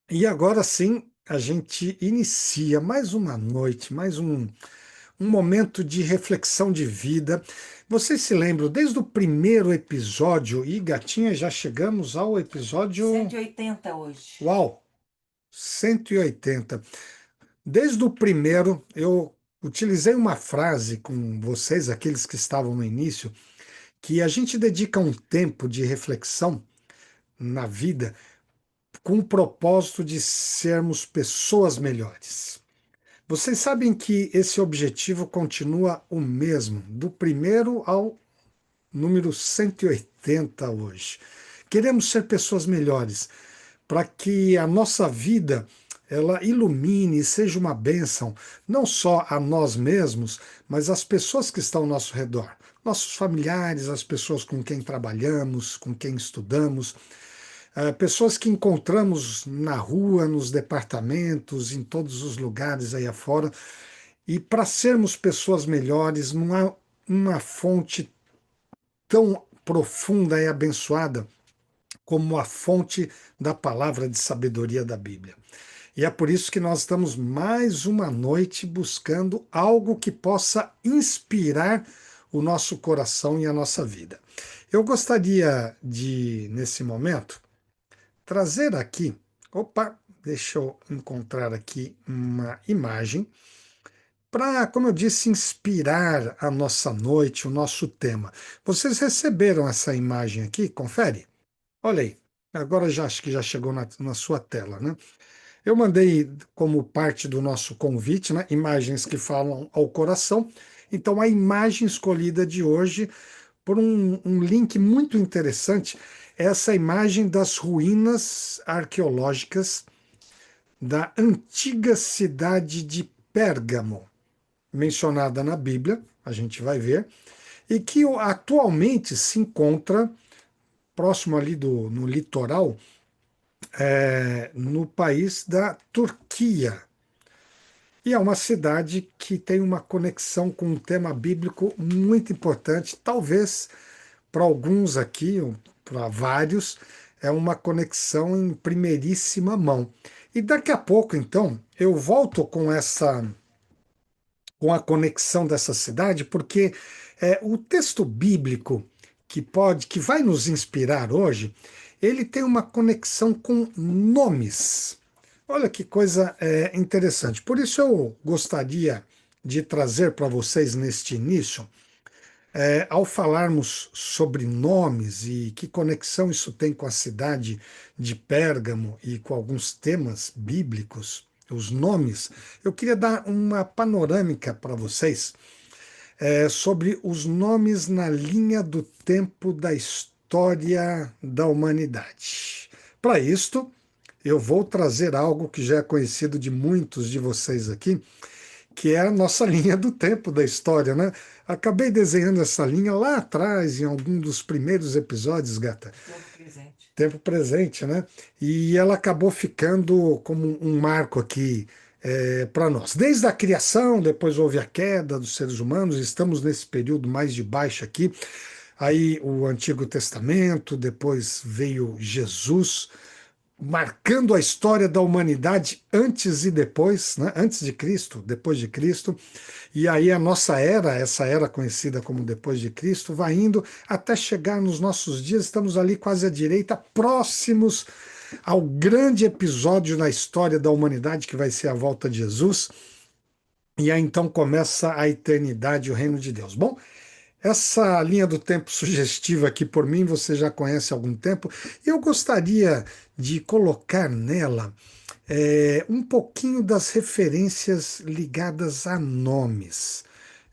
E agora sim, a gente inicia mais uma noite, mais um momento de reflexão de vida. Vocês se lembram, desde o primeiro episódio, e gatinha, já chegamos ao episódio. 180 hoje. Uau! 180. Desde o primeiro, eu utilizei uma frase com vocês, aqueles que estavam no início, que a gente dedica um tempo de reflexão na vida com o propósito de sermos pessoas melhores. Vocês sabem que esse objetivo continua o mesmo, do primeiro ao número 180 hoje. Queremos ser pessoas melhores, para que a nossa vida ela ilumine e seja uma bênção, não só a nós mesmos, mas às pessoas que estão ao nosso redor. Nossos familiares, as pessoas com quem trabalhamos, com quem estudamos, pessoas que encontramos na rua, nos departamentos, em todos os lugares aí afora. E para sermos pessoas melhores, não há uma fonte tão profunda e abençoada como a fonte da palavra de sabedoria da Bíblia. E é por isso que nós estamos mais uma noite buscando algo que possa inspirar o nosso coração e a nossa vida. Eu gostaria de, nesse momento, trazer aqui. Opa, deixa eu encontrar aqui uma imagem para, como eu disse, inspirar a nossa noite, o nosso tema. Vocês receberam essa imagem aqui? Confere. Olha aí. Agora já acho que já chegou na sua tela, né? Eu mandei como parte do nosso convite, né, imagens que falam ao coração. Então, a imagem escolhida de hoje, por um link muito interessante, é essa imagem das ruínas arqueológicas da antiga cidade de Pérgamo, mencionada na Bíblia, a gente vai ver, e que atualmente se encontra próximo ali no litoral, no país da Turquia. E é uma cidade que tem uma conexão com um tema bíblico muito importante, talvez para alguns aqui, ou para vários, é uma conexão em primeiríssima mão. E daqui a pouco, então, eu volto com a conexão dessa cidade, porque o texto bíblico que vai nos inspirar hoje, ele tem uma conexão com nomes. Olha que coisa interessante. Por isso eu gostaria de trazer para vocês neste início, ao falarmos sobre nomes e que conexão isso tem com a cidade de Pérgamo e com alguns temas bíblicos, os nomes, eu queria dar uma panorâmica para vocês sobre os nomes na linha do tempo da história da humanidade. Para isto, eu vou trazer algo que já é conhecido de muitos de vocês aqui, que é a nossa linha do tempo da história, né? Acabei desenhando essa linha lá atrás, em algum dos primeiros episódios, gata. Tempo presente. Tempo presente, né? E ela acabou ficando como um marco aqui para nós. Desde a criação, depois houve a queda dos seres humanos, estamos nesse período mais de baixa aqui. Aí o Antigo Testamento, depois veio Jesus, marcando a história da humanidade antes e depois, né? Antes de Cristo, depois de Cristo. E aí a nossa era, essa era conhecida como depois de Cristo, vai indo até chegar nos nossos dias. Estamos ali quase à direita, próximos ao grande episódio na história da humanidade que vai ser a volta de Jesus. E aí então começa a eternidade, o reino de Deus. Bom, essa linha do tempo sugestiva aqui por mim você já conhece há algum tempo. Eu gostaria de colocar nela um pouquinho das referências ligadas a nomes.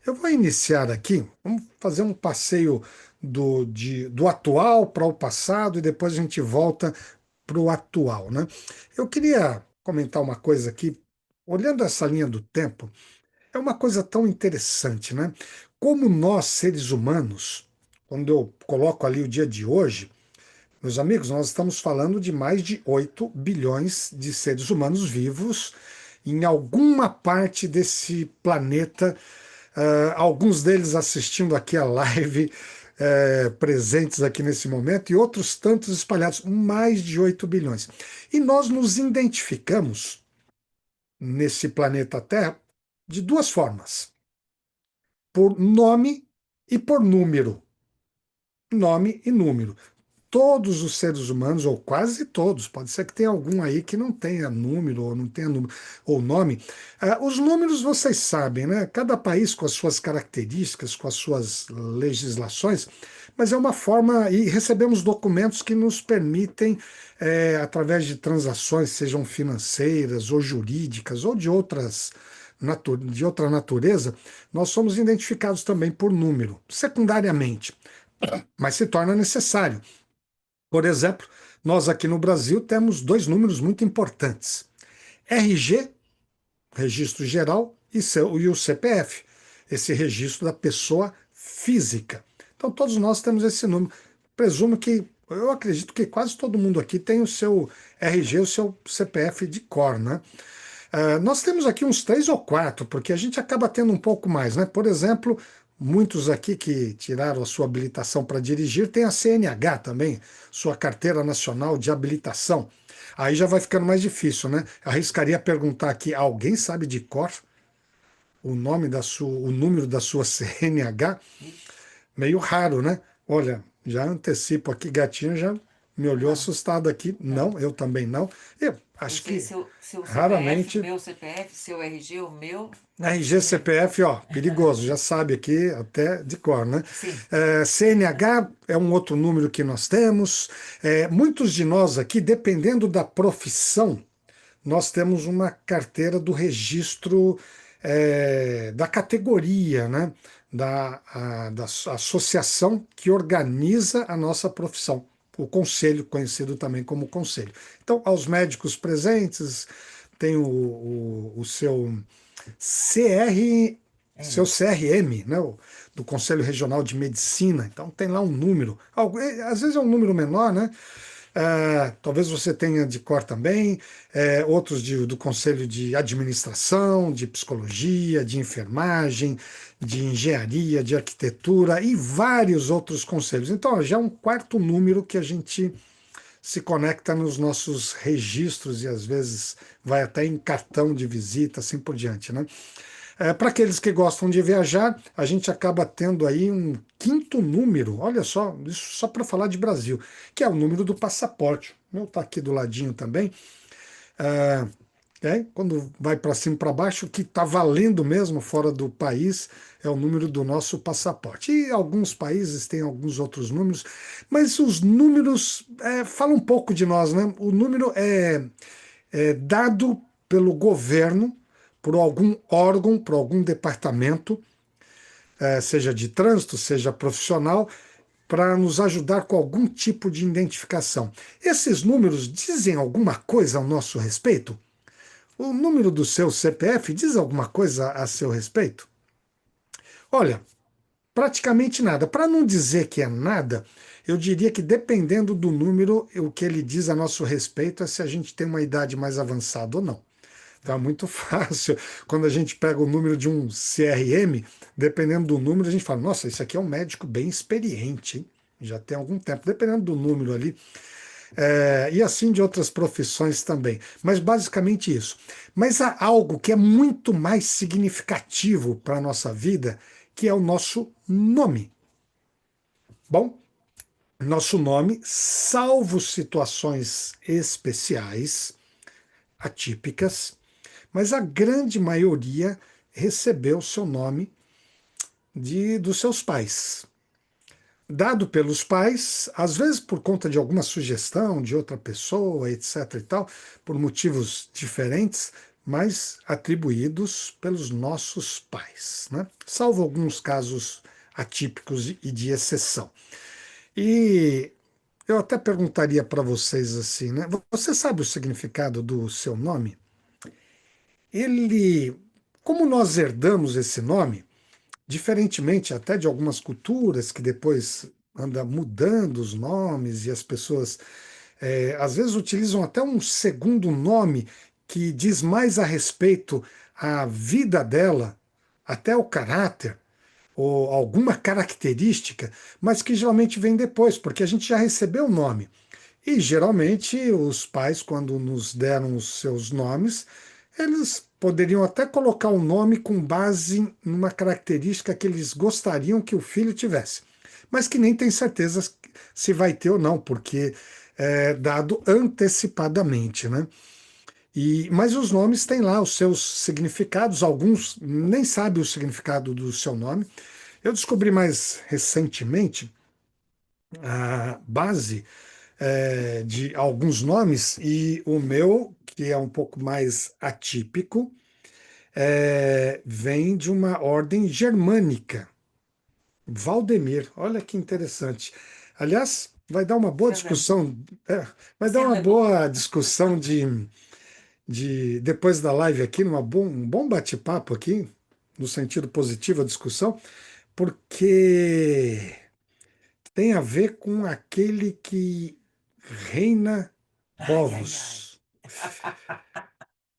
Eu vou iniciar aqui, vamos fazer um passeio do atual para o passado e depois a gente volta para o atual, né? Eu queria comentar uma coisa aqui, olhando essa linha do tempo, é uma coisa tão interessante, né? Como nós, seres humanos, quando eu coloco ali o dia de hoje, meus amigos, nós estamos falando de mais de 8 bilhões de seres humanos vivos em alguma parte desse planeta, alguns deles assistindo aqui a live presentes aqui nesse momento e outros tantos espalhados, mais de 8 bilhões. E nós nos identificamos nesse planeta Terra de duas formas: por nome e por número. Nome e número. Todos os seres humanos, ou quase todos, pode ser que tenha algum aí que não tenha número, ou não tenha número, ou nome. Os números vocês sabem, né? Cada país com as suas características, com as suas legislações, mas é uma forma, e recebemos documentos que nos permitem, através de transações, sejam financeiras ou jurídicas, ou de de outra natureza, nós somos identificados também por número, secundariamente, mas se torna necessário. Por exemplo, nós aqui no Brasil temos dois números muito importantes: RG, Registro Geral, e o CPF, esse registro da pessoa física. Então, todos nós temos esse número. Presumo que, eu acredito que quase todo mundo aqui tem o seu RG, o seu CPF de cor, né? Nós temos aqui uns três ou quatro, porque a gente acaba tendo um pouco mais, né? Por exemplo, muitos aqui que tiraram a sua habilitação para dirigir têm a CNH também, sua Carteira Nacional de Habilitação. Aí já vai ficando mais difícil, né? Arriscaria perguntar aqui: alguém sabe de cor o número da sua CNH? Ixi, Meio raro, né? Olha, já antecipo aqui, gatinho já me olhou não, assustado aqui. não. Não, eu também não. Eu Eu acho sei que seu CPF, raramente. meu CPF, seu RG, o meu. RG, CPF, ó, perigoso, já sabe aqui até de cor, né? Sim. CNH é um outro número que nós temos. Muitos de nós aqui, dependendo da profissão, nós temos uma carteira do registro, da categoria, né? Da associação que organiza a nossa profissão. O conselho, conhecido também como conselho. Então, aos médicos presentes, tem o seu seu M. CRM, né, do Conselho Regional de Medicina. Então tem lá um número. Às vezes é um número menor, né? Talvez você tenha de cor também, outros do Conselho de Administração, de Psicologia, de Enfermagem, de Engenharia, de Arquitetura e vários outros conselhos. Então, ó, já é um quarto número que a gente se conecta nos nossos registros e às vezes vai até em cartão de visita, assim por diante, né? Para aqueles que gostam de viajar, a gente acaba tendo aí um quinto número, olha só, isso só para falar de Brasil, que é o número do passaporte. O meu está aqui do ladinho também. Quando vai para cima e para baixo, o que está valendo mesmo fora do país é o número do nosso passaporte. E alguns países têm alguns outros números, mas os números falam um pouco de nós, né? O número é dado pelo governo, por algum órgão, por algum departamento, seja de trânsito, seja profissional, para nos ajudar com algum tipo de identificação. Esses números dizem alguma coisa ao nosso respeito? O número do seu CPF diz alguma coisa a seu respeito? Olha, praticamente nada. Para não dizer que é nada, eu diria que dependendo do número, o que ele diz a nosso respeito é se a gente tem uma idade mais avançada ou não. Tá muito fácil. Quando a gente pega o número de um CRM, dependendo do número, a gente fala: nossa, esse aqui é um médico bem experiente, hein? Já tem algum tempo, dependendo do número ali. E assim de outras profissões também. Mas basicamente isso. Mas há algo que é muito mais significativo para a nossa vida, que é o nosso nome. Bom, nosso nome, salvo situações especiais, atípicas, mas a grande maioria recebeu seu nome dos seus pais. Dado pelos pais, às vezes por conta de alguma sugestão de outra pessoa, etc. e tal, por motivos diferentes, mas atribuídos pelos nossos pais, né? Salvo alguns casos atípicos e de exceção. E eu até perguntaria para vocês assim, né? Você sabe o significado do seu nome? Ele, como nós herdamos esse nome, diferentemente até de algumas culturas que depois anda mudando os nomes e as pessoas às vezes utilizam até um segundo nome que diz mais a respeito à vida dela, até o caráter. ou alguma característica, mas que geralmente vem depois, porque a gente já recebeu o nome. E geralmente os pais, quando nos deram os seus nomes, eles poderiam até colocar um nome com base numa característica que eles gostariam que o filho tivesse, mas que nem tem certeza se vai ter ou não, porque é dado antecipadamente, né? Mas os nomes têm lá os seus significados, alguns nem sabem o significado do seu nome. Eu descobri mais recentemente a base de alguns nomes, e o meu, que é um pouco mais atípico, vem de uma ordem germânica, Valdemir. Olha que interessante. Aliás, vai dar uma boa Você vê. discussão, vai dar Você uma vê bom. boa discussão de depois da live aqui, um bom bate-papo aqui, no sentido positivo a discussão, porque tem a ver com aquele que reina Ai, ai, ai. povos.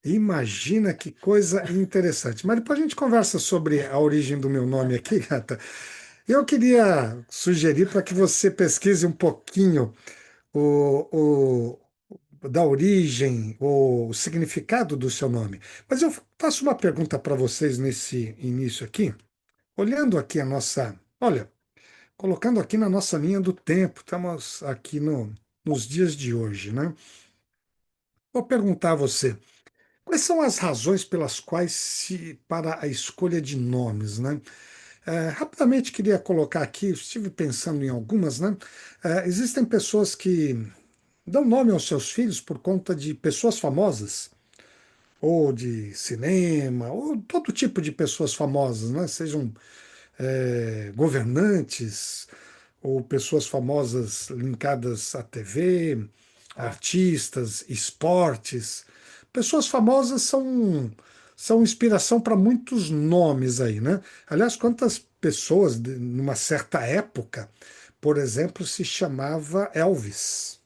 Imagina que coisa interessante. Mas depois a gente conversa sobre a origem do meu nome aqui, gata. Eu queria sugerir para que você pesquise um pouquinho da origem, o significado do seu nome. Mas eu faço uma pergunta para vocês nesse início aqui, olhando aqui a nossa, olha, colocando aqui na nossa linha do tempo, estamos aqui nos dias de hoje, né? Vou perguntar a você. Quais são as razões pelas quais para a escolha de nomes, né? Rapidamente queria colocar aqui, estive pensando em algumas, né? Existem pessoas que dão nome aos seus filhos por conta de pessoas famosas, ou de cinema, ou todo tipo de pessoas famosas, né? Sejam governantes, ou pessoas famosas linkadas à TV, Ó, artistas, esportes. Pessoas famosas são inspiração para muitos nomes aí, né? Aliás, quantas pessoas, numa certa época, por exemplo, se chamava Elvis.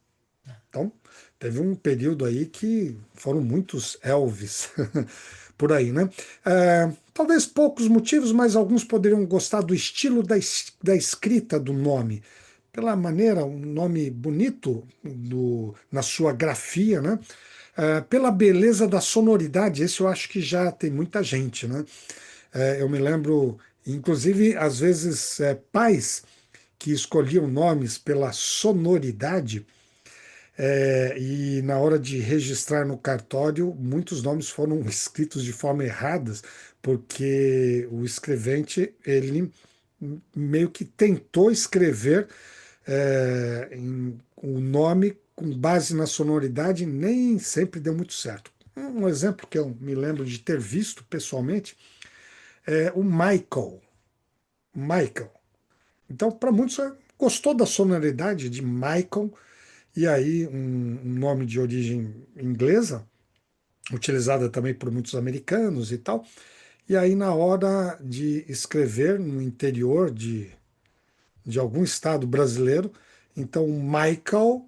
Então, teve um período aí que foram muitos Elvis por aí, né? Talvez poucos motivos, mas alguns poderiam gostar do estilo da escrita do nome. Pela maneira, um nome bonito na sua grafia, né? Pela beleza da sonoridade, esse eu acho que já tem muita gente, né? Eu me lembro, inclusive, às vezes, pais que escolhiam nomes pela sonoridade. E na hora de registrar no cartório, muitos nomes foram escritos de forma errada, porque o escrevente, ele meio que tentou escrever o nome com base na sonoridade, e nem sempre deu muito certo. Um exemplo que eu me lembro de ter visto pessoalmente é o Michael. Michael. Então, para muitos, gostou da sonoridade de Michael, e aí um nome de origem inglesa, utilizada também por muitos americanos e tal. E aí, na hora de escrever no interior de algum estado brasileiro, então Michael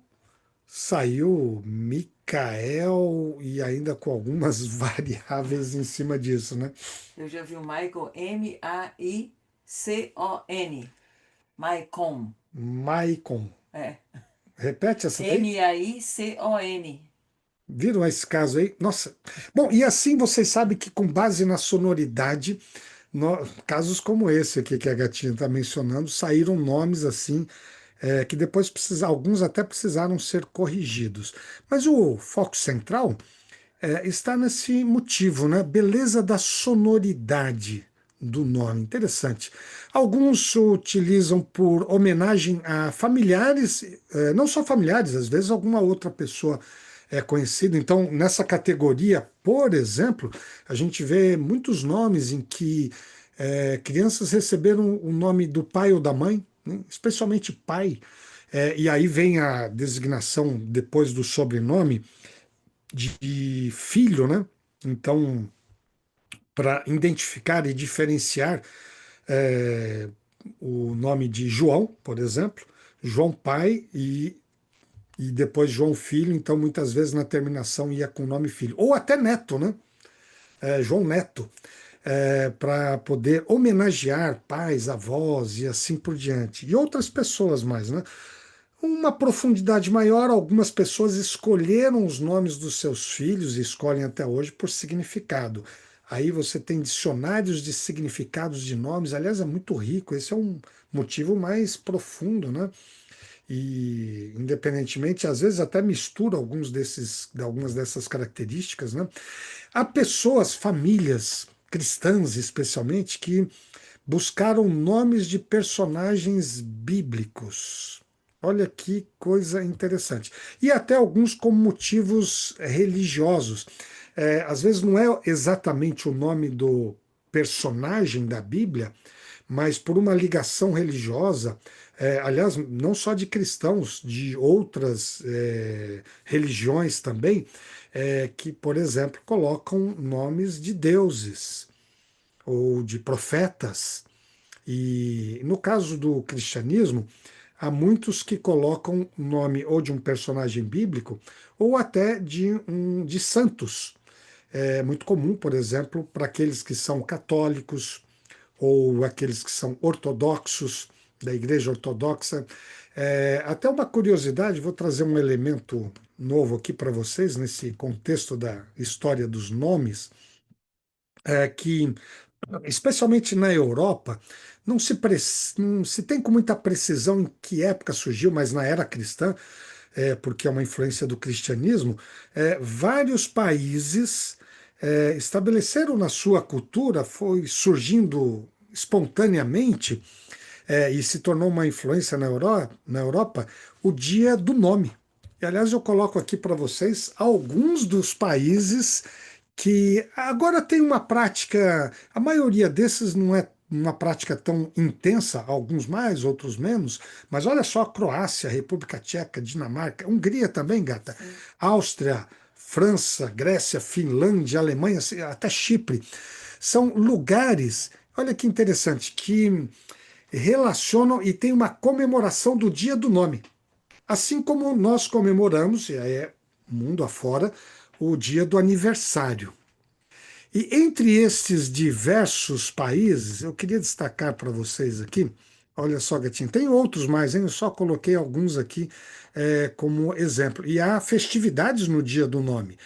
saiu Micael, e ainda com algumas variáveis em cima disso, né? eu já vi o Michael Maicon. Maicon. Maicon. É. Repete essa daí? Maicon. Viram esse caso aí? Nossa. Bom, e assim vocês sabem que com base na sonoridade, casos como esse aqui que a gatinha está mencionando, saíram nomes assim, que depois alguns até precisaram ser corrigidos. Mas o foco central está nesse motivo, né? Beleza da sonoridade do nome. Interessante. Alguns utilizam por homenagem a familiares, não só familiares, às vezes alguma outra pessoa é conhecida. Então, nessa categoria, por exemplo, a gente vê muitos nomes em que crianças receberam o nome do pai ou da mãe, né? Especialmente pai. E aí vem a designação depois do sobrenome de filho, né? Então, para identificar e diferenciar é, o nome de João, por exemplo, João pai e depois João filho, então muitas vezes na terminação ia com o nome filho, ou até neto, né? João Neto. para poder homenagear pais, avós e assim por diante, e outras pessoas mais, né? Uma profundidade maior, algumas pessoas escolheram os nomes dos seus filhos e escolhem até hoje por significado. Aí você tem dicionários de significados de nomes, aliás, é muito rico, esse é um motivo mais profundo, né? E independentemente, às vezes até mistura algumas dessas características, né? Há pessoas, famílias cristãs especialmente, que buscaram nomes de personagens bíblicos. Olha que coisa interessante. E até alguns com motivos religiosos. Às vezes não é exatamente o nome do personagem da Bíblia, mas por uma ligação religiosa, aliás, não só de cristãos, de outras religiões também, que, por exemplo, colocam nomes de deuses ou de profetas. E no caso do cristianismo, há muitos que colocam o nome ou de um personagem bíblico ou até de santos. É muito comum, por exemplo, para aqueles que são católicos ou aqueles que são ortodoxos, da Igreja Ortodoxa. Até uma curiosidade, vou trazer um elemento novo aqui para vocês, nesse contexto da história dos nomes, que especialmente na Europa, não se tem com muita precisão em que época surgiu, mas na era cristã, porque é uma influência do cristianismo, vários países estabeleceram na sua cultura, foi surgindo espontaneamente, e se tornou uma influência na Europa, o Dia do Nome. E, aliás, eu coloco aqui para vocês alguns dos países que agora tem uma prática, a maioria desses não é uma prática tão intensa, alguns mais, outros menos, mas olha só, Croácia, República Tcheca, Dinamarca, Hungria também, gata, Sim. Áustria, França, Grécia, Finlândia, Alemanha, até Chipre. São lugares, olha que interessante, que relacionam e tem uma comemoração do Dia do Nome. Assim como nós comemoramos, e aí é mundo afora, o dia do aniversário. E entre estes diversos países, eu queria destacar para vocês aqui, olha só, Gatinho, tem outros mais, hein? Eu só coloquei alguns aqui como exemplo. E há festividades no Dia do Nome.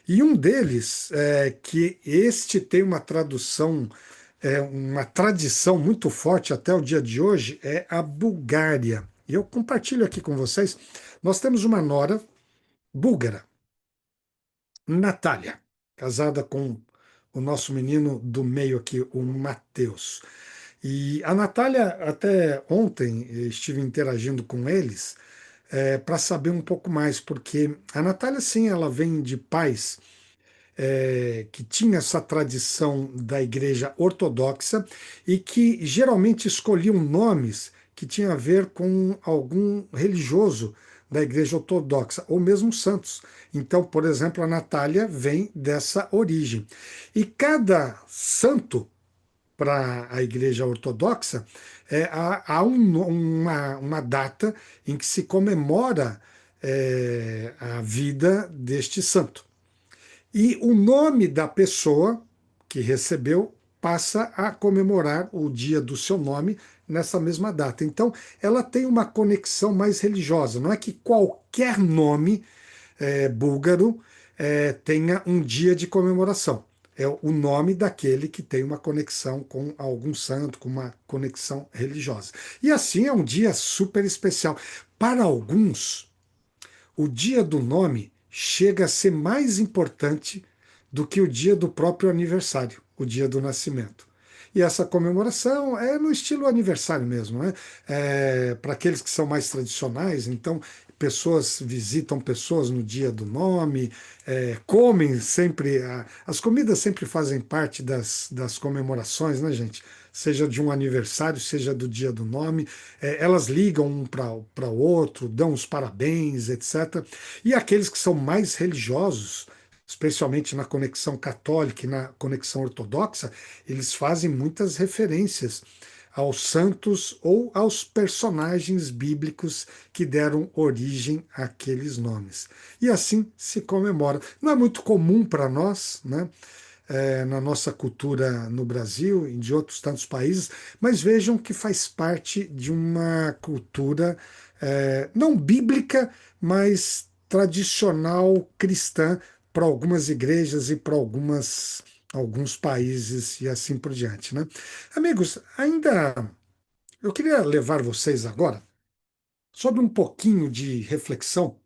E um deles, que este tem uma tradução, uma tradição muito forte até o dia de hoje, é a Bulgária. E eu compartilho aqui com vocês. Nós temos uma nora búlgara, Natália, casada com o nosso menino do meio aqui, o Mateus. E a Natália, até ontem, estive interagindo com eles para saber um pouco mais, porque a Natália, sim, ela vem de pais que tinha essa tradição da igreja ortodoxa e que geralmente escolhiam nomes que tinham a ver com algum religioso da igreja ortodoxa, ou mesmo santos. Então, por exemplo, a Natália vem dessa origem. E cada santo para a igreja ortodoxa, há uma data em que se comemora a vida deste santo. E o nome da pessoa que recebeu passa a comemorar o dia do seu nome nessa mesma data. Então, ela tem uma conexão mais religiosa. Não é que qualquer nome búlgaro tenha um dia de comemoração. É o nome daquele que tem uma conexão com algum santo, com uma conexão religiosa. E assim é um dia super especial. Para alguns, o dia do nome chega a ser mais importante do que o dia do próprio aniversário, o dia do nascimento. E essa comemoração é no estilo aniversário mesmo, né? Para aqueles que são mais tradicionais, então pessoas visitam pessoas no dia do nome, comem sempre, as comidas sempre fazem parte das comemorações, né, gente? Seja de um aniversário, seja do dia do nome, elas ligam um para o outro, dão os parabéns, etc. E aqueles que são mais religiosos, especialmente na conexão católica e na conexão ortodoxa, eles fazem muitas referências aos santos ou aos personagens bíblicos que deram origem àqueles nomes. E assim se comemora. Não é muito comum para nós, né? na nossa cultura no Brasil e de outros tantos países, mas vejam que faz parte de uma cultura não bíblica, mas tradicional cristã para algumas igrejas e para alguns países e assim por diante, né? Amigos, ainda eu queria levar vocês agora sobre um pouquinho de reflexão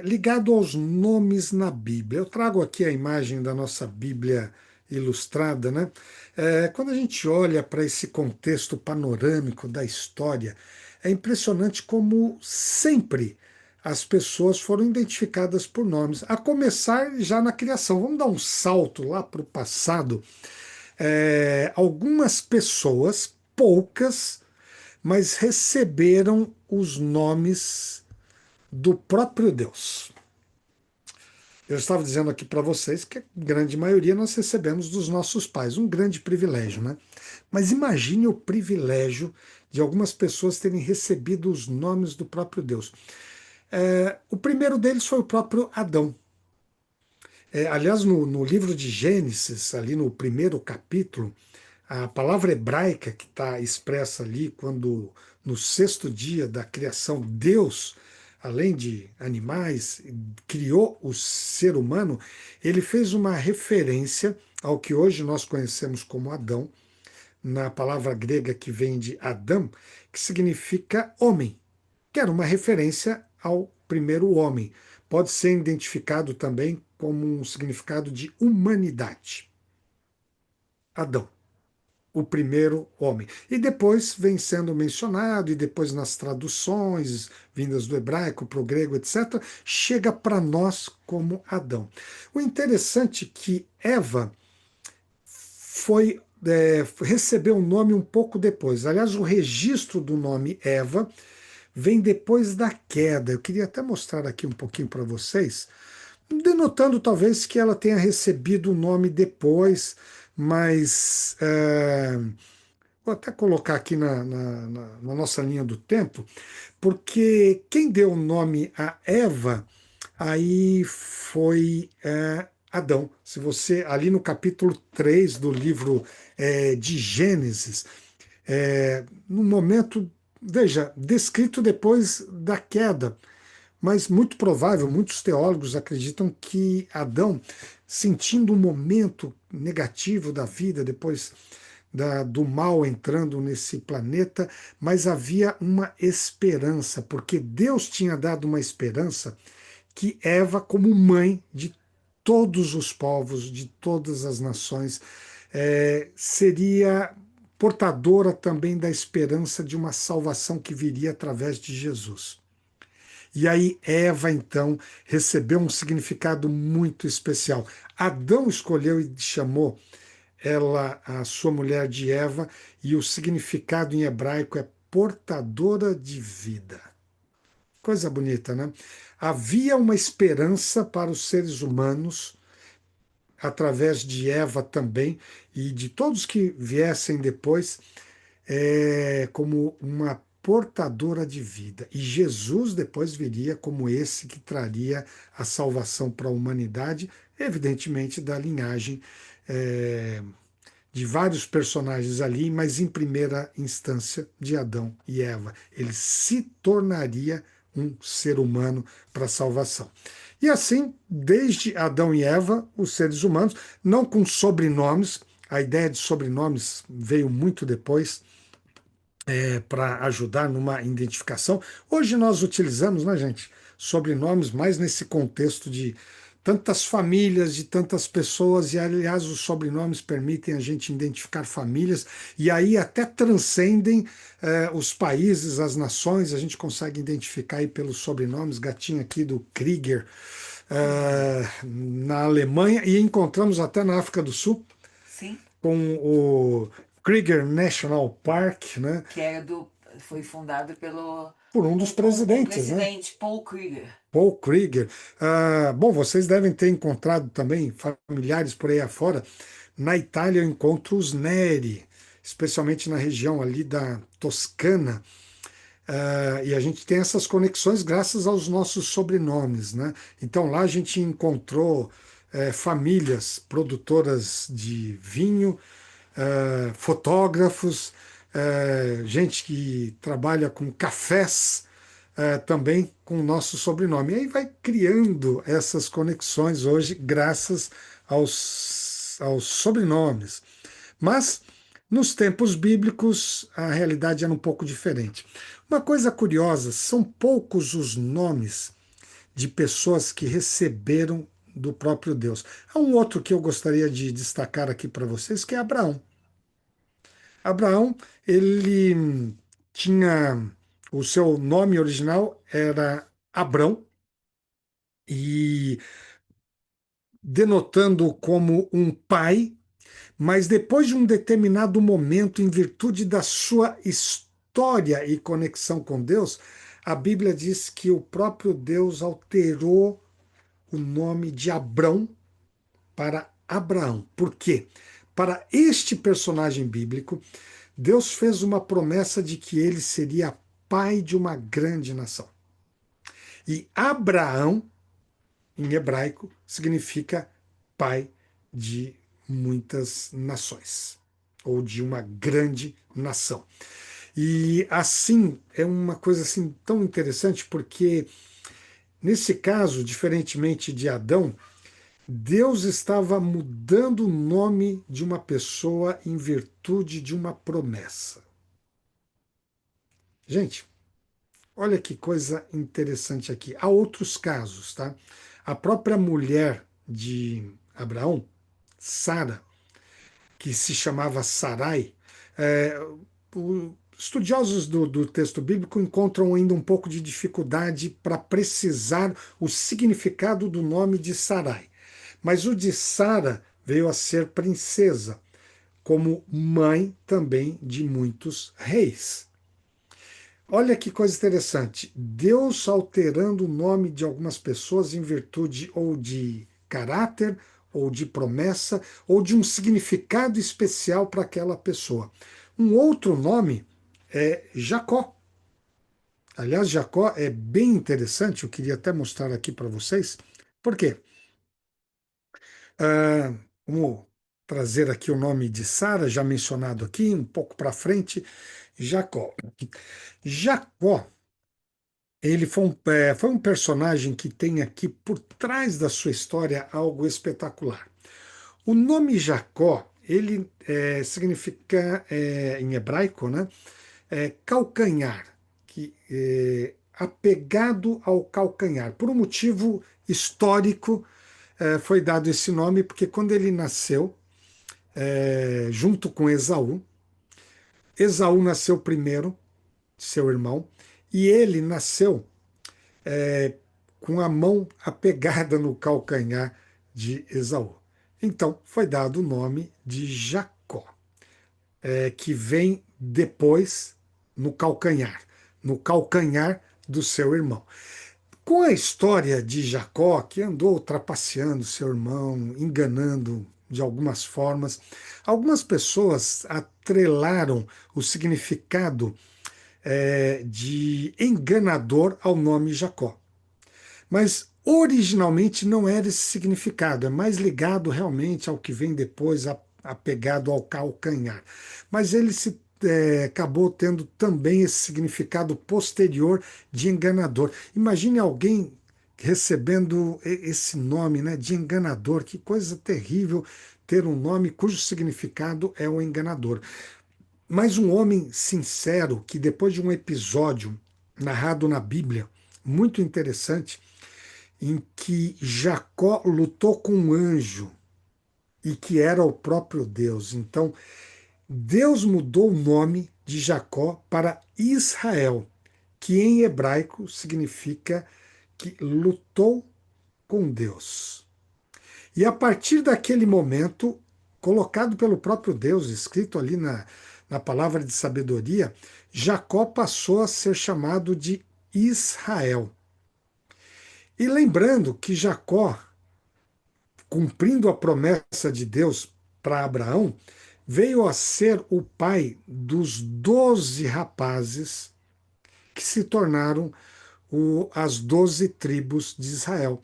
ligado aos nomes na Bíblia. Eu trago aqui a imagem da nossa Bíblia ilustrada, né? Quando a gente olha para esse contexto panorâmico da história, é impressionante como sempre as pessoas foram identificadas por nomes, a começar já na criação. Vamos dar um salto lá para o passado. Algumas pessoas, poucas, mas receberam os nomes do próprio Deus. Eu estava dizendo aqui para vocês que a grande maioria nós recebemos dos nossos pais, um grande privilégio, né? Mas imagine o privilégio de algumas pessoas terem recebido os nomes do próprio Deus. O primeiro deles foi o próprio Adão. Aliás, no livro de Gênesis, ali no primeiro capítulo, a palavra hebraica que está expressa ali, quando no sexto dia da criação, Deus, além de animais, criou o ser humano, ele fez uma referência ao que hoje nós conhecemos como Adão, na palavra grega que vem de Adam, que significa homem, que era uma referência ao primeiro homem. Pode ser identificado também como um significado de humanidade. Adão, o primeiro homem. E depois vem sendo mencionado, e depois nas traduções vindas do hebraico para o grego, etc., chega para nós como Adão. O interessante é que Eva recebeu o nome um pouco depois. Aliás, o registro do nome Eva vem depois da queda. Eu queria até mostrar aqui um pouquinho para vocês, denotando talvez que ela tenha recebido o nome depois, mas vou até colocar aqui na nossa linha do tempo, porque quem deu o nome a Eva aí foi Adão. Se você, ali no capítulo 3 do livro de Gênesis, no momento, veja, descrito depois da queda, mas muito provável, muitos teólogos acreditam que Adão, sentindo um momento negativo da vida, depois do mal entrando nesse planeta, mas havia uma esperança, porque Deus tinha dado uma esperança que Eva, como mãe de todos os povos, de todas as nações, seria portadora também da esperança de uma salvação que viria através de Jesus. E aí Eva, então, recebeu um significado muito especial. Adão escolheu e chamou ela, a sua mulher, de Eva, e o significado em hebraico é portadora de vida. Coisa bonita, né? Havia uma esperança para os seres humanos, através de Eva também, e de todos que viessem depois, como uma portadora de vida. E Jesus depois viria como esse que traria a salvação para a humanidade, evidentemente da linhagem de vários personagens ali, mas em primeira instância de Adão e Eva. Ele se tornaria um ser humano para a salvação. E assim, desde Adão e Eva, os seres humanos, não com sobrenomes, a ideia de sobrenomes veio muito depois, para ajudar numa identificação. Hoje nós utilizamos, né, gente, sobrenomes mais nesse contexto de tantas famílias, de tantas pessoas, e aliás os sobrenomes permitem a gente identificar famílias, e aí até transcendem os países, as nações, a gente consegue identificar aí pelos sobrenomes, gatinho aqui do Krieger, na Alemanha, e encontramos até na África do Sul, Sim, com o Krieger National Park, né? foi fundado Por um dos com o presidentes, né? presidente Paul Krieger. Paul Krieger. Bom, vocês devem ter encontrado também familiares por aí afora. Na Itália eu encontro os Neri, especialmente na região ali da Toscana. E a gente tem essas conexões graças aos nossos sobrenomes, né? Então lá a gente encontrou famílias produtoras de vinho, fotógrafos, gente que trabalha com cafés, também com o nosso sobrenome. E aí vai criando essas conexões hoje, graças aos sobrenomes. Mas nos tempos bíblicos a realidade era um pouco diferente. Uma coisa curiosa, são poucos os nomes de pessoas que receberam do próprio Deus. Há um outro que eu gostaria de destacar aqui para vocês, que é Abraão. Abraão, ele tinha o seu nome original era Abrão e denotando como um pai, mas depois de um determinado momento, em virtude da sua história e conexão com Deus, a Bíblia diz que o próprio Deus alterou o nome de Abrão para Abraão. Por quê? Para este personagem bíblico, Deus fez uma promessa de que ele seria pai de uma grande nação. E Abraão, em hebraico, significa pai de muitas nações, ou de uma grande nação. E assim, é uma coisa assim tão interessante, porque nesse caso, diferentemente de Adão, Deus estava mudando o nome de uma pessoa em virtude de uma promessa. Gente, olha que coisa interessante aqui. Há outros casos, tá? A própria mulher de Abraão, Sara, que se chamava Sarai, é, estudiosos do texto bíblico encontram ainda um pouco de dificuldade para precisar o significado do nome de Sarai. Mas o de Sara veio a ser princesa, como mãe também de muitos reis. Olha que coisa interessante. Deus alterando o nome de algumas pessoas em virtude ou de caráter, ou de promessa, ou de um significado especial para aquela pessoa. Um outro nome é Jacó. Aliás, Jacó é bem interessante, eu queria até mostrar aqui para vocês. Por quê? Ah, vamos trazer aqui o nome de Sara, já mencionado aqui, um pouco para frente, Jacó. Jacó, ele foi um personagem que tem aqui por trás da sua história algo espetacular. O nome Jacó, ele significa, em hebraico, né, calcanhar, apegado ao calcanhar. Por um motivo histórico, foi dado esse nome, porque quando ele nasceu, junto com Esaú, Esaú nasceu primeiro, seu irmão, e ele nasceu com a mão apegada no calcanhar de Esaú. Então foi dado o nome de Jacó, que vem depois no calcanhar do seu irmão. Com a história de Jacó, que andou trapaceando seu irmão, enganando de algumas formas, algumas pessoas atrelaram o significado de enganador ao nome Jacó. Mas originalmente não era esse significado, é mais ligado realmente ao que vem depois, apegado ao calcanhar. Mas ele acabou tendo também esse significado posterior de enganador. Imagine alguém recebendo esse nome, né, de enganador, que coisa terrível ter um nome cujo significado é o enganador. Mas um homem sincero que depois de um episódio narrado na Bíblia, muito interessante, em que Jacó lutou com um anjo e que era o próprio Deus. Então, Deus mudou o nome de Jacó para Israel, que em hebraico significa que lutou com Deus. E a partir daquele momento, colocado pelo próprio Deus, escrito ali na palavra de sabedoria, Jacó passou a ser chamado de Israel. E lembrando que Jacó, cumprindo a promessa de Deus para Abraão, veio a ser o pai dos 12 rapazes que se tornaram as 12 tribos de Israel.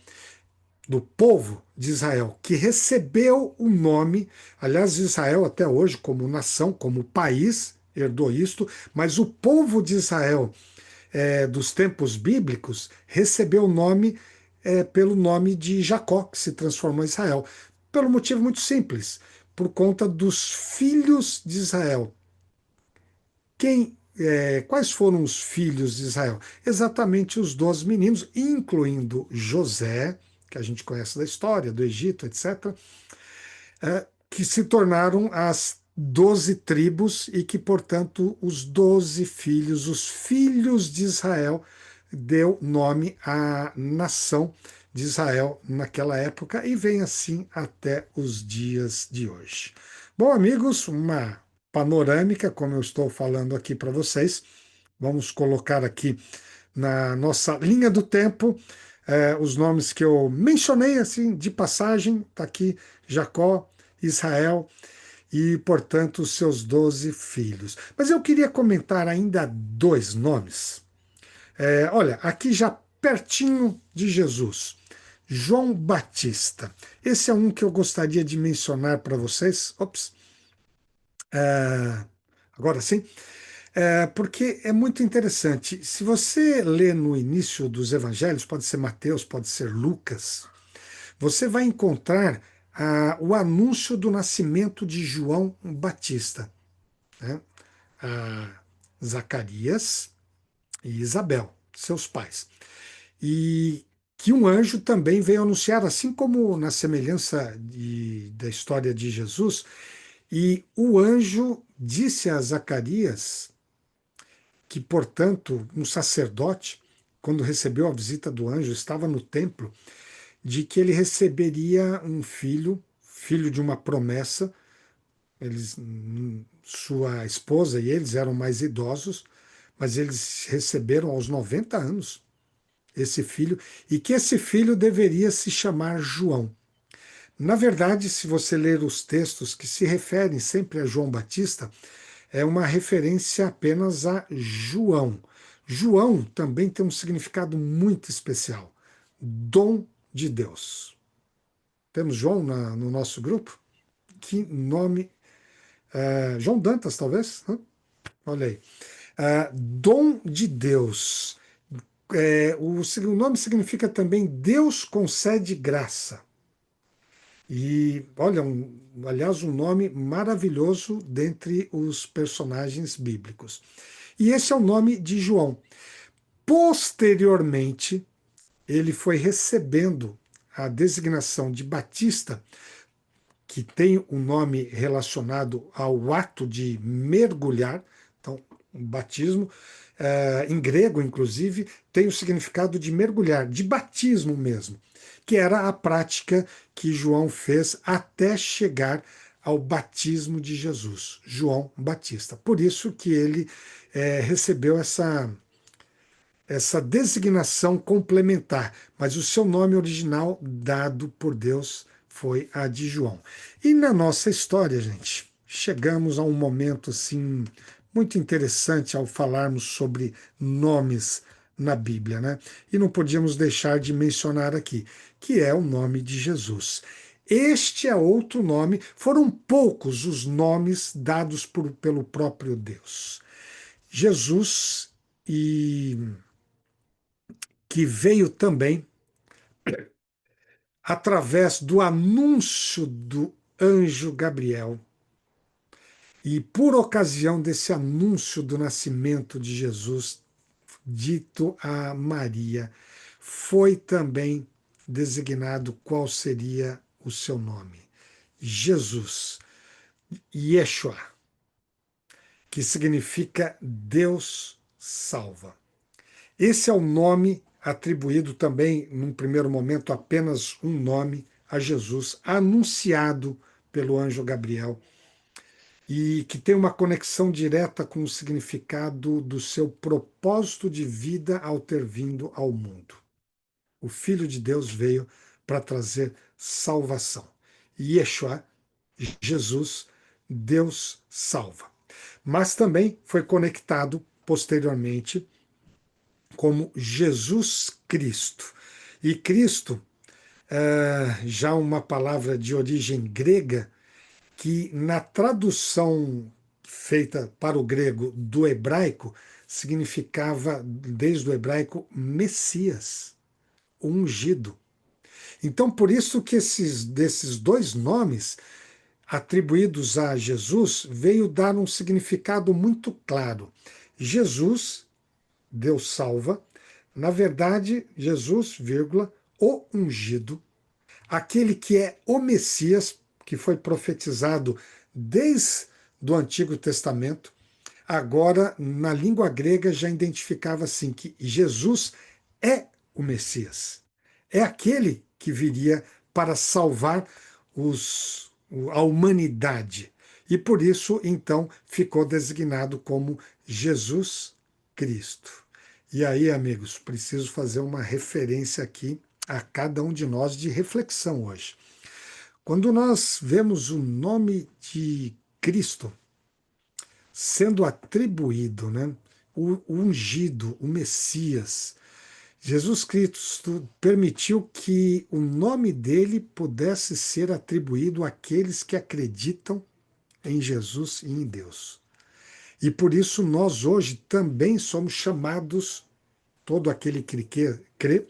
do povo de Israel, que recebeu o nome, aliás, Israel até hoje, como nação, como país, herdou isto, mas o povo de Israel dos tempos bíblicos recebeu o nome pelo nome de Jacó, que se transformou em Israel, pelo motivo muito simples, por conta dos filhos de Israel. Quais foram os filhos de Israel? Exatamente os 12 meninos, incluindo José, que a gente conhece da história, do Egito, etc., que se tornaram as 12 tribos e que, portanto, os 12 filhos, os filhos de Israel, deu nome à nação de Israel naquela época e vem assim até os dias de hoje. Bom, amigos, uma panorâmica, como eu estou falando aqui para vocês. Vamos colocar aqui na nossa linha do tempo os nomes que eu mencionei assim de passagem. Está aqui Jacó, Israel e, portanto, os seus 12 filhos. Mas eu queria comentar ainda dois nomes. Olha, aqui já pertinho de Jesus, João Batista. Esse é um que eu gostaria de mencionar para vocês. Ops. Agora sim. Porque é muito interessante. Se você lê no início dos evangelhos, pode ser Mateus, pode ser Lucas, você vai encontrar o anúncio do nascimento de João Batista, né? A Zacarias e Isabel, seus pais. E que um anjo também veio anunciar, assim como na semelhança da história de Jesus, e o anjo disse a Zacarias que, portanto, um sacerdote, quando recebeu a visita do anjo, estava no templo, de que ele receberia um filho, filho de uma promessa. Eles, sua esposa e eles eram mais idosos, mas eles receberam aos 90 anos esse filho, e que esse filho deveria se chamar João. Na verdade, se você ler os textos que se referem sempre a João Batista, é uma referência apenas a João. João também tem um significado muito especial, dom de Deus. Temos João no nosso grupo? Que nome? João Dantas, talvez? Hã? Olha aí. Dom de Deus. O nome significa também Deus concede graça. E olha, aliás, um nome maravilhoso dentre os personagens bíblicos. E esse é o nome de João. Posteriormente, ele foi recebendo a designação de Batista, que tem um nome relacionado ao ato de mergulhar. Então, o batismo, em grego, inclusive, tem o significado de mergulhar, de batismo mesmo, que era a prática que João fez até chegar ao batismo de Jesus, João Batista. Por isso que ele recebeu essa designação complementar, mas o seu nome original dado por Deus foi a de João. E na nossa história, gente, chegamos a um momento assim muito interessante ao falarmos sobre nomes na Bíblia, né? E não podíamos deixar de mencionar aqui, que é o nome de Jesus. Este é outro nome, foram poucos os nomes dados pelo próprio Deus. Jesus, e que veio também através do anúncio do anjo Gabriel. E por ocasião desse anúncio do nascimento de Jesus, dito a Maria, foi também designado qual seria o seu nome. Jesus, Yeshua, que significa Deus salva. Esse é o nome atribuído também, num primeiro momento, apenas um nome a Jesus, anunciado pelo anjo Gabriel, e que tem uma conexão direta com o significado do seu propósito de vida ao ter vindo ao mundo. O Filho de Deus veio para trazer salvação. Yeshua, Jesus, Deus salva. Mas também foi conectado posteriormente como Jesus Cristo. E Cristo já uma palavra de origem grega, que na tradução feita para o grego do hebraico, significava, desde o hebraico, Messias, o ungido. Então, por isso que desses dois nomes atribuídos a Jesus veio dar um significado muito claro. Jesus, Deus salva, na verdade, Jesus, vírgula, o ungido, aquele que é o Messias, que foi profetizado desde o Antigo Testamento, agora na língua grega já identificava assim que Jesus é o Messias. É aquele que viria para salvar a humanidade. E por isso, então, ficou designado como Jesus Cristo. E aí, amigos, preciso fazer uma referência aqui a cada um de nós de reflexão hoje. Quando nós vemos o nome de Cristo sendo atribuído, né, o ungido, o Messias, Jesus Cristo permitiu que o nome dele pudesse ser atribuído àqueles que acreditam em Jesus e em Deus. E por isso nós hoje também somos chamados, todo aquele que crê,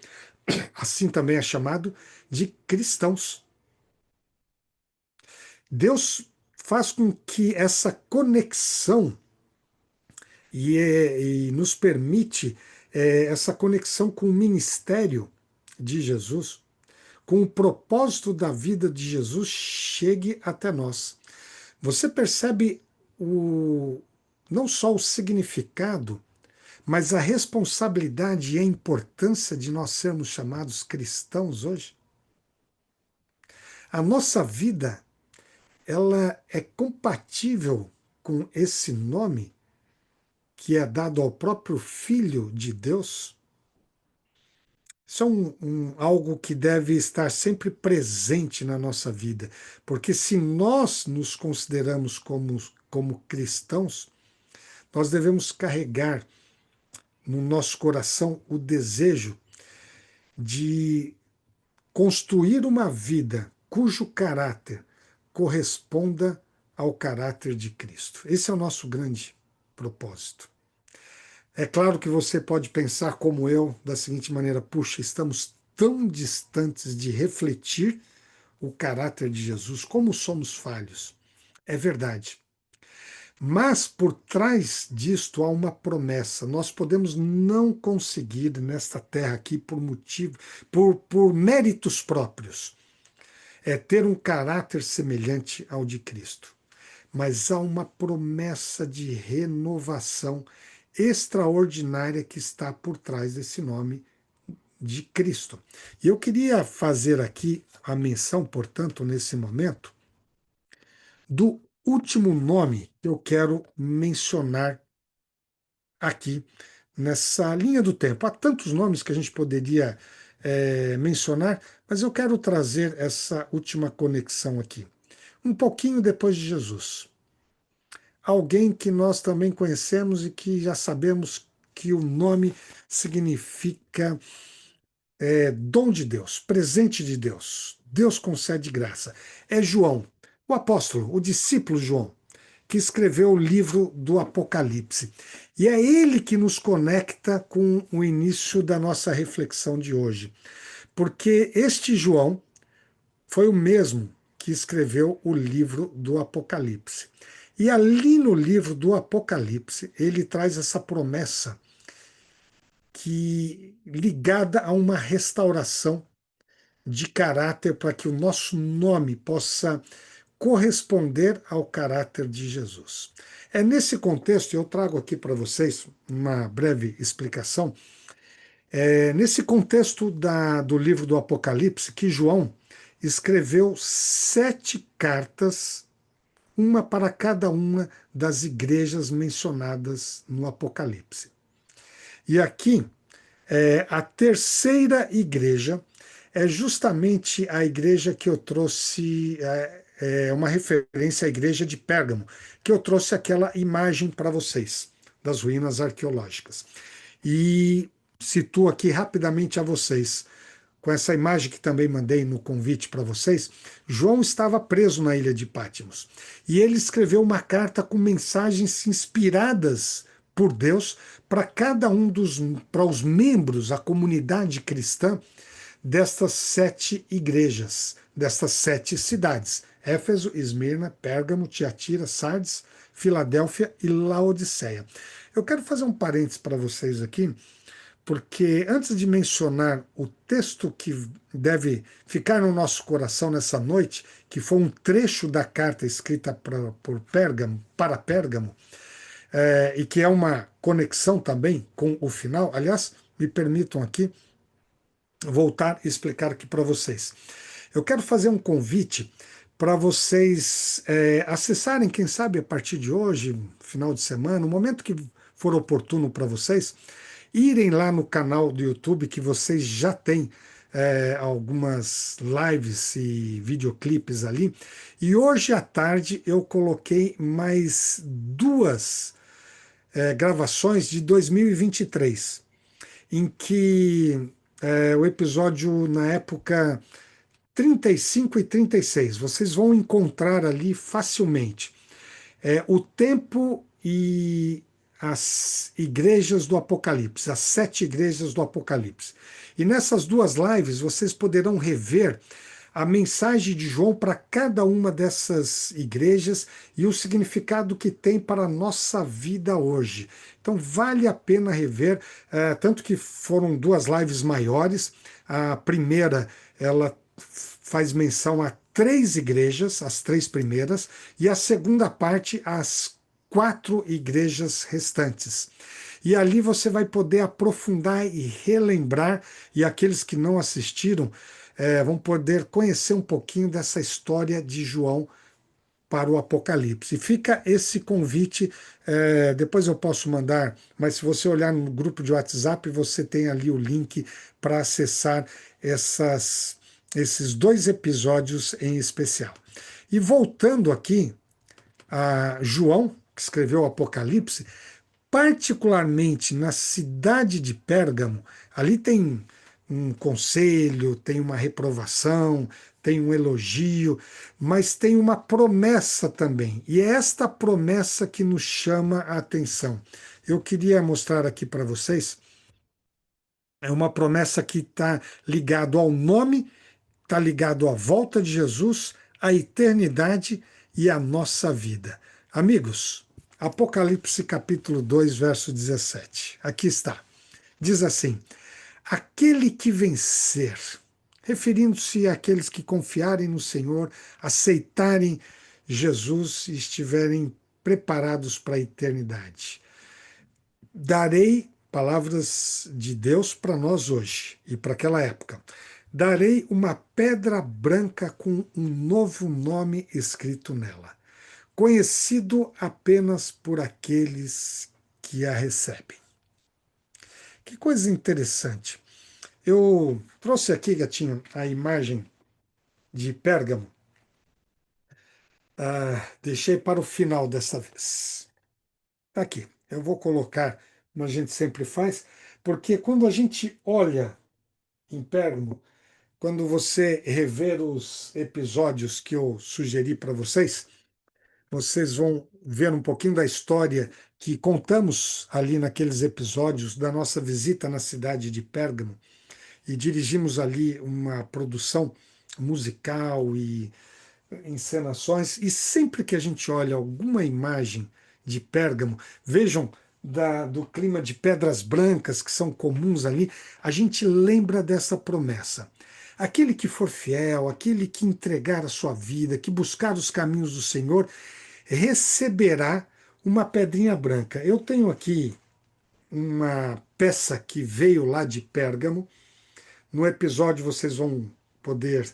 assim também é chamado, de cristãos. Deus faz com que essa conexão e nos permite essa conexão com o ministério de Jesus, com o propósito da vida de Jesus chegue até nós. Você percebe não só o significado, mas a responsabilidade e a importância de nós sermos chamados cristãos hoje? A nossa vida, ela é compatível com esse nome que é dado ao próprio Filho de Deus? Isso é algo que deve estar sempre presente na nossa vida, porque se nós nos consideramos como cristãos, nós devemos carregar no nosso coração o desejo de construir uma vida cujo caráter corresponda ao caráter de Cristo. Esse é o nosso grande propósito. É claro que você pode pensar como eu, da seguinte maneira: puxa, estamos tão distantes de refletir o caráter de Jesus, como somos falhos. É verdade. Mas por trás disto há uma promessa. Nós podemos não conseguir nesta terra aqui por motivo, por méritos próprios, ter um caráter semelhante ao de Cristo. Mas há uma promessa de renovação extraordinária que está por trás desse nome de Cristo. E eu queria fazer aqui a menção, portanto, nesse momento, do último nome que eu quero mencionar aqui nessa linha do tempo. Há tantos nomes que a gente poderia mencionar, mas eu quero trazer essa última conexão aqui. Um pouquinho depois de Jesus. Alguém que nós também conhecemos e que já sabemos que o nome significa dom de Deus, presente de Deus. Deus concede graça. É João, o apóstolo, o discípulo João, que escreveu o livro do Apocalipse. E é ele que nos conecta com o início da nossa reflexão de hoje. Porque este João foi o mesmo que escreveu o livro do Apocalipse. E ali no livro do Apocalipse, ele traz essa promessa que ligada a uma restauração de caráter para que o nosso nome possa corresponder ao caráter de Jesus. É nesse contexto, eu trago aqui para vocês uma breve explicação, nesse contexto do livro do Apocalipse, que João escreveu 7 cartas, uma para cada uma das igrejas mencionadas no Apocalipse. E aqui, a terceira igreja é justamente a igreja que eu trouxe, uma referência à igreja de Pérgamo, que eu trouxe aquela imagem para vocês, das ruínas arqueológicas. E situo aqui rapidamente a vocês. com essa imagem que também mandei no convite para vocês, João estava preso na ilha de Patmos. E ele escreveu uma carta com mensagens inspiradas por Deus para cada um para os membros, a comunidade cristã destas 7 igrejas, destas 7 cidades: Éfeso, Esmirna, Pérgamo, Tiatira, Sardes, Filadélfia e Laodiceia. Eu quero fazer um parênteses para vocês aqui, porque antes de mencionar o texto que deve ficar no nosso coração nessa noite, que foi um trecho da carta escrita por Pérgamo, para Pérgamo, e que é uma conexão também com o final. Aliás, me permitam aqui voltar e explicar aqui para vocês. Eu quero fazer um convite para vocês acessarem, quem sabe a partir de hoje, final de semana, no momento que for oportuno para vocês, irem lá no canal do YouTube que vocês já têm algumas lives e videoclipes ali. E hoje à tarde eu coloquei mais duas gravações de 2023, em que o episódio na época 35 e 36, vocês vão encontrar ali facilmente o tempo e as igrejas do Apocalipse, as 7 igrejas do Apocalipse. E nessas duas lives vocês poderão rever a mensagem de João para cada uma dessas igrejas e o significado que tem para a nossa vida hoje. Então vale a pena rever, tanto que foram duas lives maiores. A primeira, ela faz menção a 3 igrejas, as 3 primeiras, e a segunda parte, as 4 igrejas restantes. E ali você vai poder aprofundar e relembrar, e aqueles que não assistiram vão poder conhecer um pouquinho dessa história de João para o Apocalipse. Fica esse convite, depois eu posso mandar, mas se você olhar no grupo de WhatsApp, você tem ali o link para acessar esses 2 episódios em especial. E voltando aqui a João, que escreveu o Apocalipse, particularmente na cidade de Pérgamo, ali tem um conselho, tem uma reprovação, tem um elogio, mas tem uma promessa também. E é esta promessa que nos chama a atenção. Eu queria mostrar aqui para vocês. É uma promessa que está ligado ao nome, está ligado à volta de Jesus, à eternidade e à nossa vida. Amigos, Apocalipse capítulo 2, verso 17. Aqui está. Diz assim: aquele que vencer, referindo-se àqueles que confiarem no Senhor, aceitarem Jesus e estiverem preparados para a eternidade. Darei, palavras de Deus para nós hoje e para aquela época. Darei uma pedra branca com um novo nome escrito nela, conhecido apenas por aqueles que a recebem. Que coisa interessante. Eu trouxe aqui, gatinho, a imagem de Pérgamo. Deixei para o final dessa vez. Tá aqui. Eu vou colocar, como a gente sempre faz, porque quando a gente olha em Pérgamo, quando você rever os episódios que eu sugeri para vocês, vocês vão ver um pouquinho da história que contamos ali naqueles episódios da nossa visita na cidade de Pérgamo, e dirigimos ali uma produção musical e encenações, e sempre que a gente olha alguma imagem de Pérgamo, vejam do clima de pedras brancas que são comuns ali, a gente lembra dessa promessa. Aquele que for fiel, aquele que entregar a sua vida, que buscar os caminhos do Senhor, receberá uma pedrinha branca. Eu tenho aqui uma peça que veio lá de Pérgamo. No episódio vocês vão poder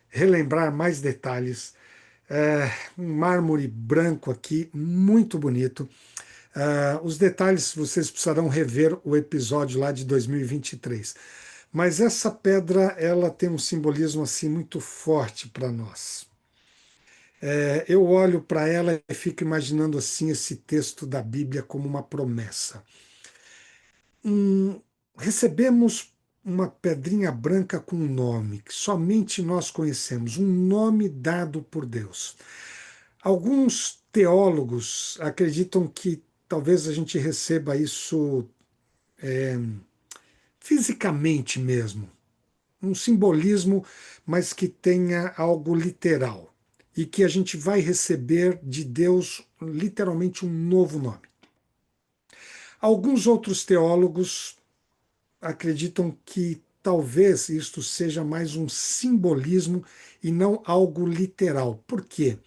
relembrar mais detalhes. Um mármore branco aqui, muito bonito. Os detalhes vocês precisarão rever o episódio lá de 2023. Mas essa pedra, ela tem um simbolismo assim muito forte para nós. Eu olho para ela e fico imaginando assim esse texto da Bíblia como uma promessa. Recebemos uma pedrinha branca com um nome que somente nós conhecemos, um nome dado por Deus. Alguns teólogos acreditam que talvez a gente receba isso fisicamente mesmo, um simbolismo, mas que tenha algo literal e que a gente vai receber de Deus literalmente um novo nome. Alguns outros teólogos acreditam que talvez isto seja mais um simbolismo e não algo literal. Por quê?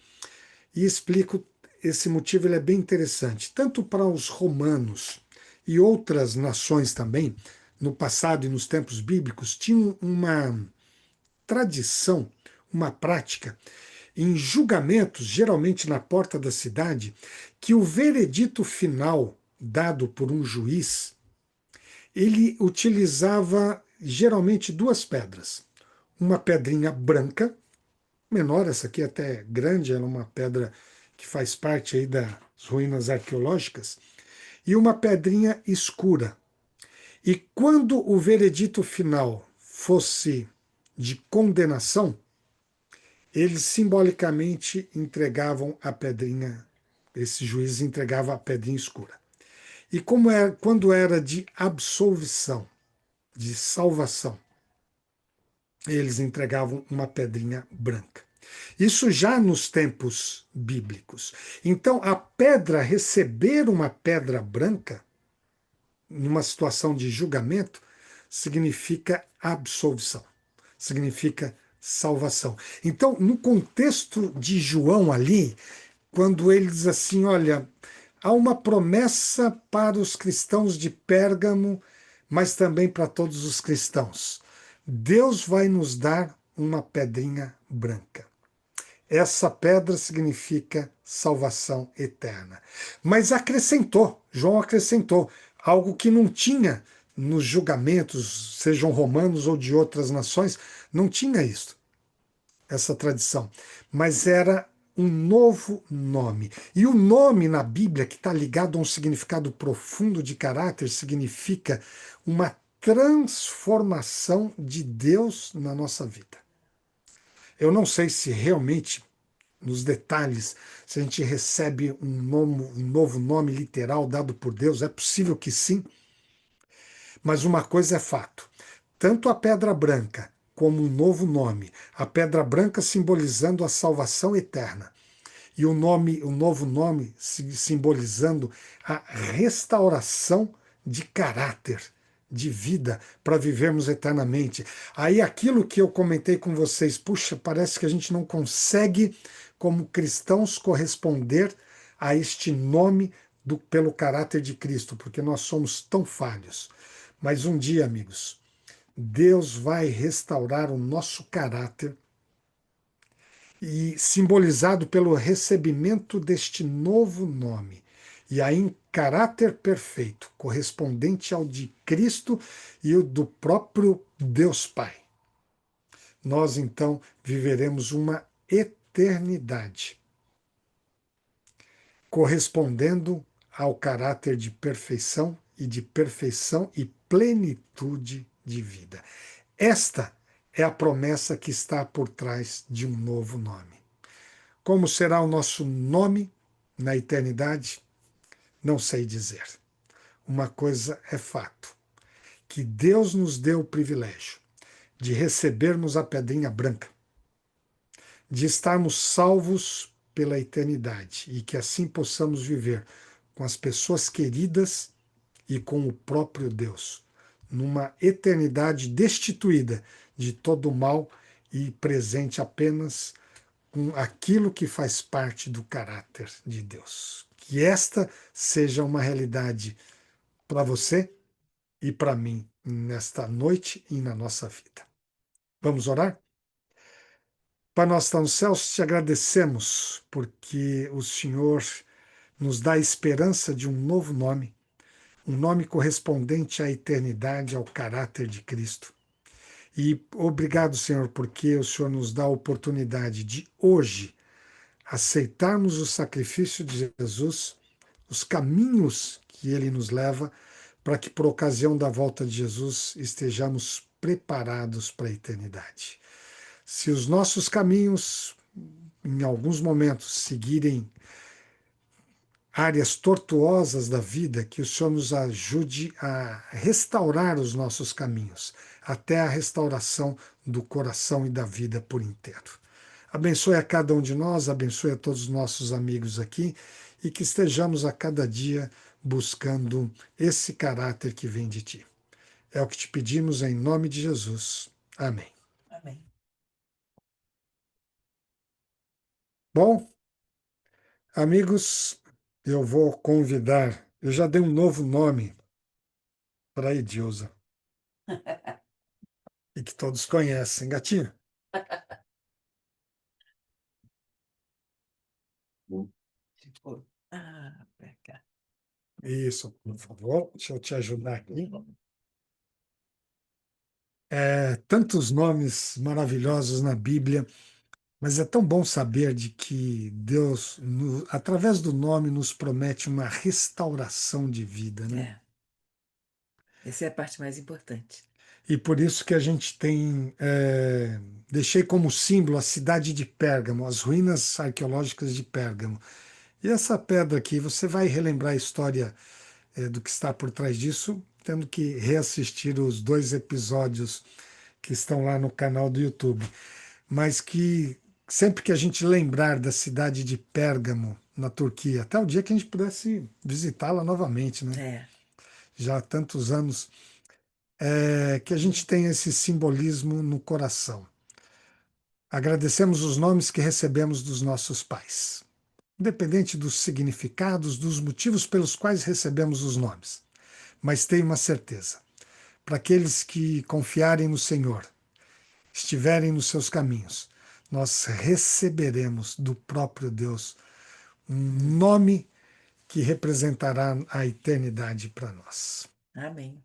E explico esse motivo, ele é bem interessante. Tanto para os romanos e outras nações também, no passado e nos tempos bíblicos, tinham uma tradição, uma prática, em julgamentos, geralmente na porta da cidade, que o veredito final dado por um juiz, ele utilizava geralmente duas pedras. Uma pedrinha branca, menor, essa aqui é até grande, ela é uma pedra que faz parte aí das ruínas arqueológicas, e uma pedrinha escura. E quando o veredito final fosse de condenação, eles simbolicamente entregavam a pedrinha, esse juiz entregava a pedrinha escura. E quando era de absolvição, de salvação, eles entregavam uma pedrinha branca. Isso já nos tempos bíblicos. Então, a pedra, receber uma pedra branca, numa situação de julgamento, significa absolvição, significa salvação. Então, no contexto de João ali, quando ele diz assim: olha, há uma promessa para os cristãos de Pérgamo, mas também para todos os cristãos. Deus vai nos dar uma pedrinha branca. Essa pedra significa salvação eterna. Mas acrescentou, João acrescentou, algo que não tinha nos julgamentos, sejam romanos ou de outras nações, não tinha isso, essa tradição. Mas era um novo nome. E o nome na Bíblia, que está ligado a um significado profundo de caráter, significa uma transformação de Deus na nossa vida. Eu não sei se realmente nos detalhes, se a gente recebe um novo nome literal dado por Deus, é possível que sim, mas uma coisa é fato: tanto a pedra branca como um novo nome, a pedra branca simbolizando a salvação eterna, e o novo nome simbolizando a restauração de caráter, de vida, para vivermos eternamente. Aí aquilo que eu comentei com vocês, puxa, parece que a gente não consegue, como cristãos, corresponder a este nome pelo caráter de Cristo, porque nós somos tão falhos. Mas um dia, amigos, Deus vai restaurar o nosso caráter e simbolizado pelo recebimento deste novo nome. E aí, em caráter perfeito, correspondente ao de Cristo e o do próprio Deus Pai. Nós então viveremos uma eternidade, correspondendo ao caráter de perfeição e plenitude de vida. Esta é a promessa que está por trás de um novo nome. Como será o nosso nome na eternidade? Não sei dizer. Uma coisa é fato: que Deus nos deu o privilégio de recebermos a pedrinha branca, de estarmos salvos pela eternidade e que assim possamos viver com as pessoas queridas e com o próprio Deus, numa eternidade destituída de todo o mal e presente apenas com aquilo que faz parte do caráter de Deus. Que esta seja uma realidade para você e para mim nesta noite e na nossa vida. Vamos orar? Pai nosso que está nos céus, te agradecemos porque o Senhor nos dá a esperança de um novo nome, um nome correspondente à eternidade, ao caráter de Cristo. E obrigado, Senhor, porque o Senhor nos dá a oportunidade de hoje aceitarmos o sacrifício de Jesus, os caminhos que ele nos leva, para que por ocasião da volta de Jesus estejamos preparados para a eternidade. Se os nossos caminhos, em alguns momentos, seguirem áreas tortuosas da vida, que o Senhor nos ajude a restaurar os nossos caminhos, até a restauração do coração e da vida por inteiro. Abençoe a cada um de nós, abençoe a todos os nossos amigos aqui e que estejamos a cada dia buscando esse caráter que vem de ti. É o que te pedimos em nome de Jesus. Amém. Amém. Bom, amigos, eu vou convidar, eu já dei um novo nome para a Edilza, e que todos conhecem. Gatinho? Tipo, pra cá. Isso, por favor, deixa eu te ajudar aqui. Tantos nomes maravilhosos na Bíblia, mas é tão bom saber de que Deus, através do nome, nos promete uma restauração de vida, né? É, essa é a parte mais importante. E por isso que a gente tem, deixei como símbolo a cidade de Pérgamo, as ruínas arqueológicas de Pérgamo. E essa pedra aqui, você vai relembrar a história, do que está por trás disso, tendo que reassistir os 2 episódios que estão lá no canal do YouTube. Mas que sempre que a gente lembrar da cidade de Pérgamo, na Turquia, até o dia que a gente pudesse visitá-la novamente, né? É, Já há tantos anos, que a gente tenha esse simbolismo no coração. Agradecemos os nomes que recebemos dos nossos pais, independente dos significados, dos motivos pelos quais recebemos os nomes. Mas tenho uma certeza: para aqueles que confiarem no Senhor, estiverem nos seus caminhos, nós receberemos do próprio Deus um nome que representará a eternidade para nós. amém.